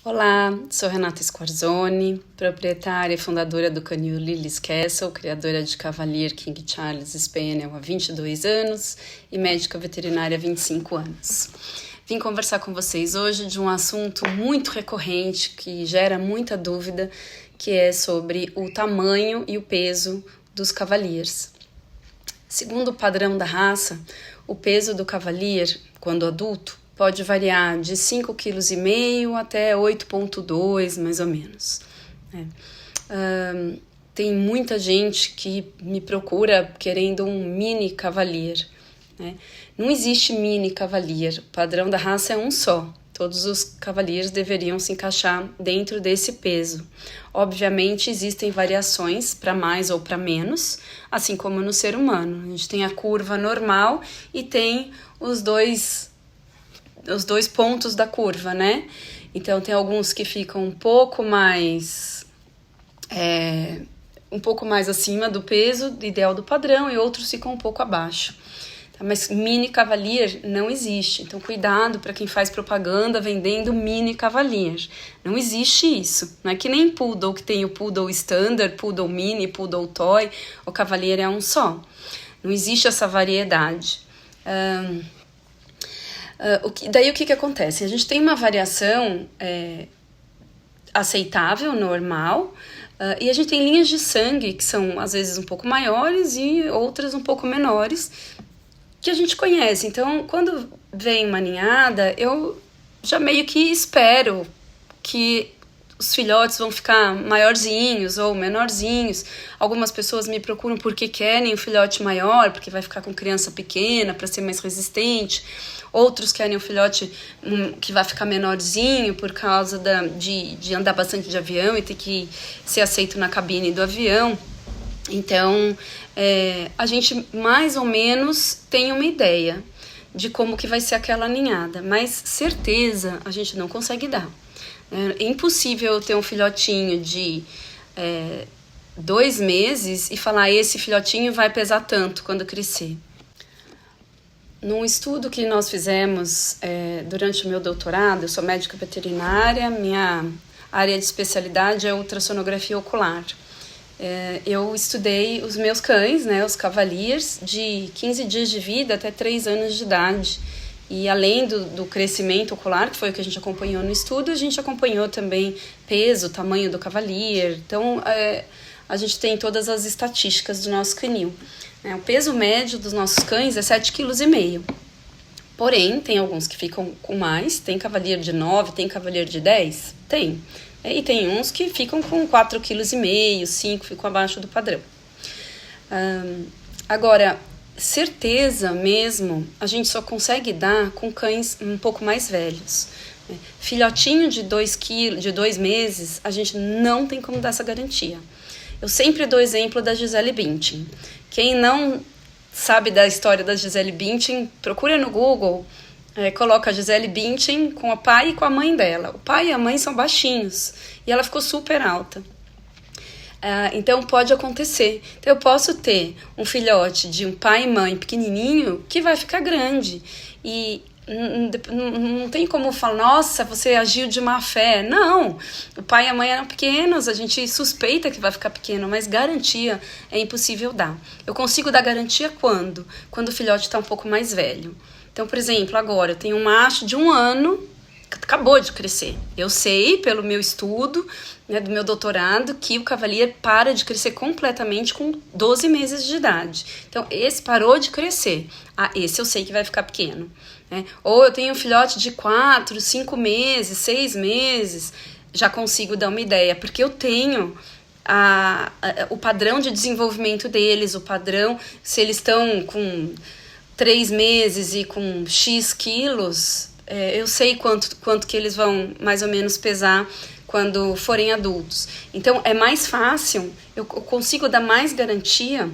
Olá, sou Renata Squarzoni, proprietária e fundadora do canil Lily's Castle, criadora de Cavalier King Charles Spaniel há 22 anos e médica veterinária há 25 anos. Vim conversar com vocês hoje de um assunto muito recorrente que gera muita dúvida, que é sobre o tamanho e o peso dos Cavaliers. Segundo o padrão da raça, o peso do Cavalier, quando adulto, pode variar de 5,5 kg até 8,2 mais ou menos. Tem muita gente que me procura querendo um mini Cavalier. Não existe mini Cavalier, o padrão da raça é um só. Todos os Cavaliers deveriam se encaixar dentro desse peso. Obviamente existem variações para mais ou para menos, assim como no ser humano. A gente tem a curva normal e tem os dois pontos da curva, né? Então tem alguns que ficam um pouco mais acima do peso ideal do padrão e outros ficam um pouco abaixo. Mas mini Cavalier não existe. Então cuidado para quem faz propaganda vendendo mini Cavalier. Não existe isso. Não é que nem Poodle, que tem o Poodle Standard, Poodle Mini, Poodle Toy. O Cavalier é um só. Não existe essa variedade. Daí o que acontece? A gente tem uma variação aceitável, normal, e a gente tem linhas de sangue que são às vezes um pouco maiores e outras um pouco menores, que a gente conhece. Então, quando vem uma ninhada, eu já meio que espero que os filhotes vão ficar maiorzinhos ou menorzinhos. Algumas pessoas me procuram porque querem um filhote maior, porque vai ficar com criança pequena para ser mais resistente. Outros querem um filhote que vai ficar menorzinho por causa de andar bastante de avião e ter que ser aceito na cabine do avião. Então, a gente mais ou menos tem uma ideia de como que vai ser aquela ninhada, mas certeza a gente não consegue dar. É impossível eu ter um filhotinho de 2 meses e falar esse filhotinho vai pesar tanto quando crescer. Num estudo que nós fizemos durante o meu doutorado, eu sou médica veterinária, minha área de especialidade é ultrassonografia ocular. Eu estudei os meus cães, os Cavaliers, de 15 dias de vida até 3 anos de idade. E além do crescimento ocular, que foi o que a gente acompanhou no estudo, a gente acompanhou também peso, tamanho do Cavalier. Então, a gente tem todas as estatísticas do nosso canil. O peso médio dos nossos cães é 7,5 kg. Porém, tem alguns que ficam com mais. Tem Cavalier de 9, tem Cavalier de 10? Tem. E tem uns que ficam com 4,5 kg, 5, ficam abaixo do padrão. Agora, certeza mesmo, a gente só consegue dar com cães um pouco mais velhos. Filhotinho de 2 meses, a gente não tem como dar essa garantia. Eu sempre dou exemplo da Gisele Bündchen. Quem não sabe da história da Gisele Bündchen, procura no Google, coloca a Gisele Bündchen com o pai e com a mãe dela. O pai e a mãe são baixinhos e ela ficou super alta. Então pode acontecer. Então eu posso ter um filhote de um pai e mãe pequenininho que vai ficar grande e não tem como falar, nossa, você agiu de má fé. Não, o pai e a mãe eram pequenos, a gente suspeita que vai ficar pequeno, mas garantia é impossível dar. Eu consigo dar garantia quando o filhote está um pouco mais velho. Então, por exemplo, agora eu tenho um macho de 1 ano, acabou de crescer. Eu sei, pelo meu estudo, do meu doutorado, que o Cavalier para de crescer completamente com 12 meses de idade. Então, esse parou de crescer. Esse eu sei que vai ficar pequeno. Ou eu tenho um filhote de 4, 5 meses, 6 meses, já consigo dar uma ideia, porque eu tenho o padrão de desenvolvimento deles, o padrão, se eles estão com 3 meses e com X quilos, eu sei quanto que eles vão mais ou menos pesar quando forem adultos. Então, é mais fácil, eu consigo dar mais garantia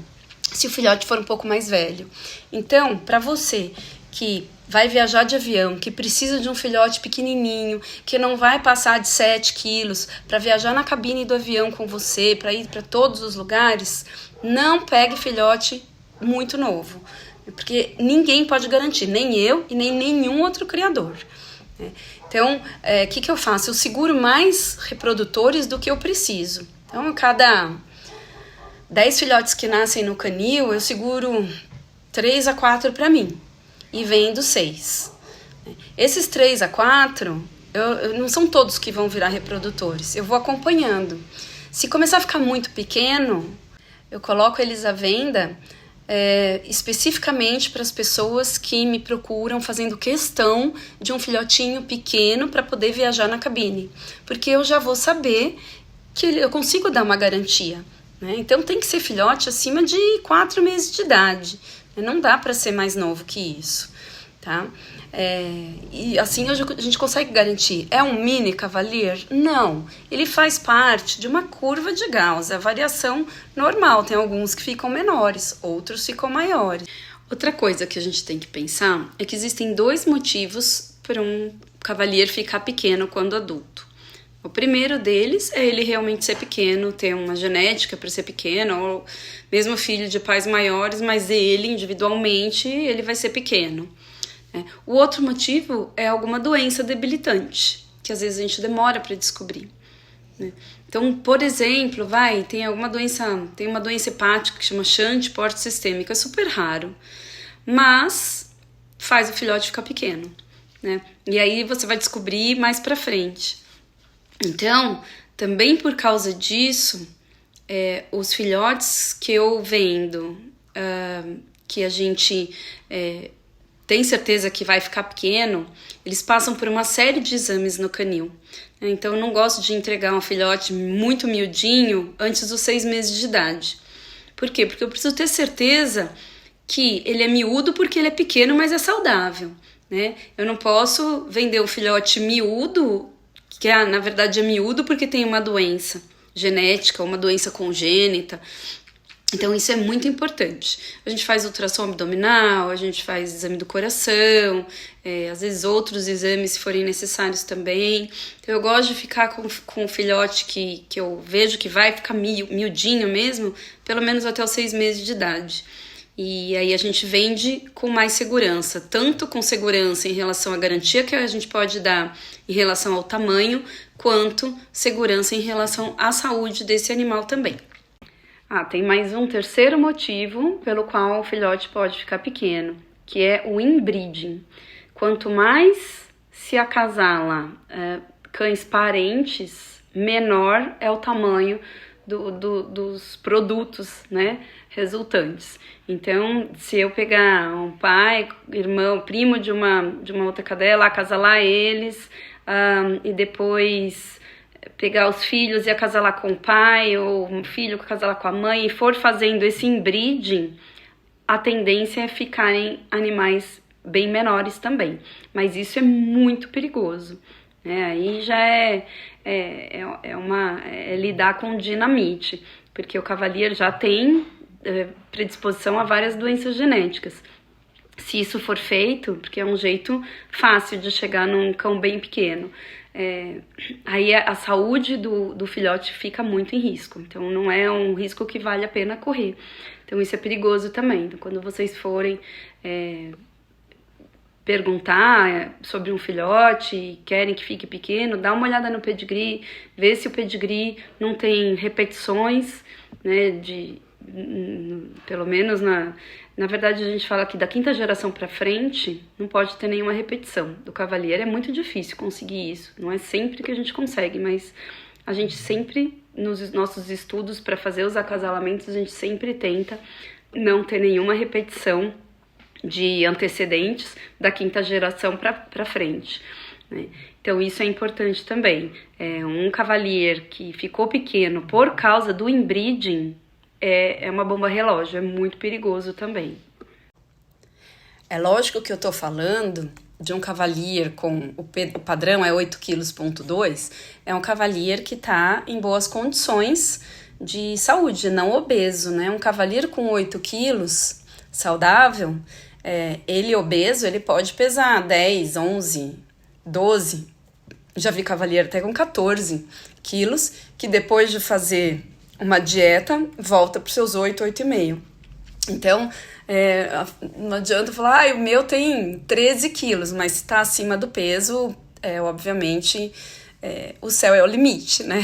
se o filhote for um pouco mais velho. Então, para você que vai viajar de avião, que precisa de um filhote pequenininho, que não vai passar de 7 quilos, para viajar na cabine do avião com você, para ir para todos os lugares, não pegue filhote muito novo. Porque ninguém pode garantir, nem eu e nem nenhum outro criador. Então, que eu faço? Eu seguro mais reprodutores do que eu preciso. Então, cada 10 filhotes que nascem no canil, eu seguro 3 a 4 para mim e vendo 6. Esses 3 a 4, não são todos que vão virar reprodutores, eu vou acompanhando. Se começar a ficar muito pequeno, eu coloco eles à venda especificamente para as pessoas que me procuram fazendo questão de um filhotinho pequeno para poder viajar na cabine, porque eu já vou saber que eu consigo dar uma garantia, né? Então tem que ser filhote acima de 4 meses de idade, não dá para ser mais novo que isso, tá? E assim a gente consegue garantir. É um mini cavalier? Não, ele faz parte de uma curva de Gauss, a variação normal. Tem alguns que ficam menores, outros ficam maiores. Outra coisa que a gente tem que pensar é que existem 2 motivos para um cavalier ficar pequeno quando adulto. O primeiro deles é ele realmente ser pequeno, ter uma genética para ser pequeno, ou mesmo filho de pais maiores, mas ele individualmente ele vai ser pequeno. O outro motivo é alguma doença debilitante, que às vezes a gente demora para descobrir, né? Então, por exemplo, tem uma doença hepática que chama shunt porte sistêmico, é super raro, mas faz o filhote ficar pequeno, né? E aí você vai descobrir mais para frente. Então, também por causa disso, os filhotes que eu vendo, que a gente tem certeza que vai ficar pequeno, eles passam por uma série de exames no canil. Então, eu não gosto de entregar um filhote muito miudinho antes dos 6 meses de idade. Por quê? Porque eu preciso ter certeza que ele é miúdo porque ele é pequeno, mas é saudável, né? Eu não posso vender um filhote miúdo, que na verdade é miúdo porque tem uma doença genética, uma doença congênita. Então isso é muito importante. A gente faz ultrassom abdominal, a gente faz exame do coração, às vezes outros exames se forem necessários também. Então eu gosto de ficar com o filhote que eu vejo que vai ficar miudinho mesmo, pelo menos até os 6 meses de idade. E aí a gente vende com mais segurança, tanto com segurança em relação à garantia que a gente pode dar em relação ao tamanho, quanto segurança em relação à saúde desse animal também. Tem mais um terceiro motivo pelo qual o filhote pode ficar pequeno, que é o inbreeding. Quanto mais se acasala cães parentes, menor é o tamanho dos produtos, né, resultantes. Então, se eu pegar um pai, irmão, primo de uma outra cadela, acasalar eles, e depois pegar os filhos e acasalar com o pai, ou um filho acasalar com a mãe, e for fazendo esse inbreeding, a tendência é ficarem animais bem menores também. Mas isso é muito perigoso, né? Aí já é lidar com dinamite, porque o cavalier já tem predisposição a várias doenças genéticas. Se isso for feito, porque é um jeito fácil de chegar num cão bem pequeno, aí a saúde do filhote fica muito em risco. Então não é um risco que vale a pena correr. Então isso é perigoso também. Então quando vocês forem perguntar sobre um filhote e querem que fique pequeno, dá uma olhada no pedigree, vê se o pedigree não tem repetições, né, pelo menos na verdade a gente fala que da 5ª geração para frente não pode ter nenhuma repetição. Do cavalier é muito difícil conseguir isso, não é sempre que a gente consegue, mas a gente sempre, nos nossos estudos para fazer os acasalamentos, a gente sempre tenta não ter nenhuma repetição de antecedentes da 5ª geração para frente, né? Então isso é importante também. Um cavalier que ficou pequeno por causa do inbreeding é uma bomba relógio, é muito perigoso também. É lógico que eu tô falando de um cavalier com o padrão é 8,2 kg, é um cavalier que tá em boas condições de saúde, não obeso, né? Um cavalier com 8 quilos, saudável, ele obeso, ele pode pesar 10, 11, 12. Já vi cavalier até com 14 quilos, que depois de fazer uma dieta, volta para os seus 8, 8,5. Então, não adianta falar, o meu tem 13 quilos, mas se está acima do peso, obviamente, o céu é o limite, né?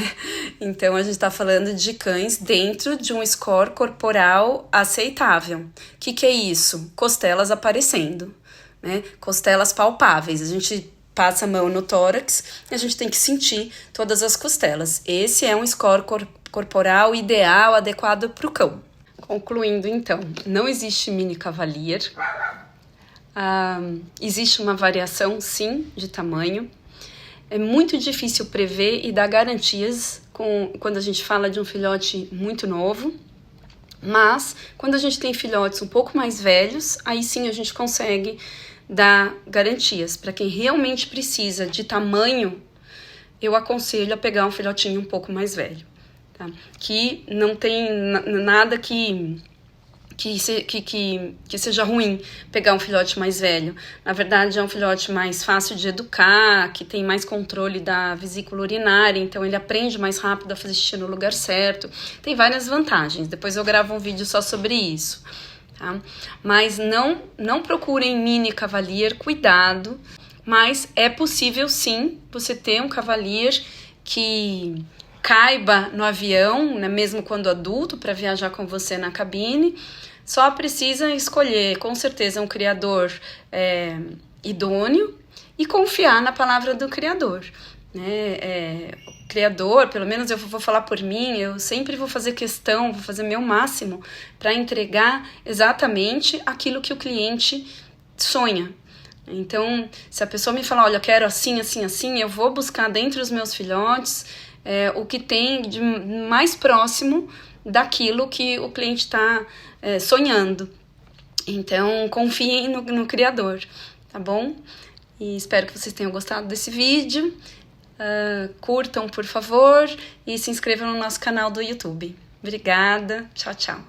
Então, a gente está falando de cães dentro de um score corporal aceitável. O que é isso? Costelas aparecendo, né? Costelas palpáveis. A gente passa a mão no tórax e a gente tem que sentir todas as costelas. Esse é um score corporal ideal, adequado para o cão. Concluindo, então, não existe mini cavalier. Existe uma variação, sim, de tamanho. É muito difícil prever e dar garantias quando a gente fala de um filhote muito novo, mas quando a gente tem filhotes um pouco mais velhos, aí sim a gente consegue dar garantias. Para quem realmente precisa de tamanho, eu aconselho a pegar um filhotinho um pouco mais velho, tá? Que não tem nada que seja ruim pegar um filhote mais velho. Na verdade, é um filhote mais fácil de educar, que tem mais controle da vesícula urinária, então ele aprende mais rápido a fazer xixi no lugar certo. Tem várias vantagens, depois eu gravo um vídeo só sobre isso, tá? Mas não procurem mini cavalier, cuidado, mas é possível sim você ter um cavalier que caiba no avião, né, mesmo quando adulto, para viajar com você na cabine. Só precisa escolher, com certeza, um criador idôneo e confiar na palavra do criador, né? O criador, pelo menos eu vou falar por mim, eu sempre vou fazer questão, vou fazer meu máximo para entregar exatamente aquilo que o cliente sonha. Então, se a pessoa me falar, olha, eu quero assim, assim, assim, eu vou buscar dentro dos meus filhotes o que tem de mais próximo daquilo que o cliente está sonhando. Então, confiem no criador, tá bom? E espero que vocês tenham gostado desse vídeo. Curtam, por favor, e se inscrevam no nosso canal do YouTube. Obrigada, tchau, tchau.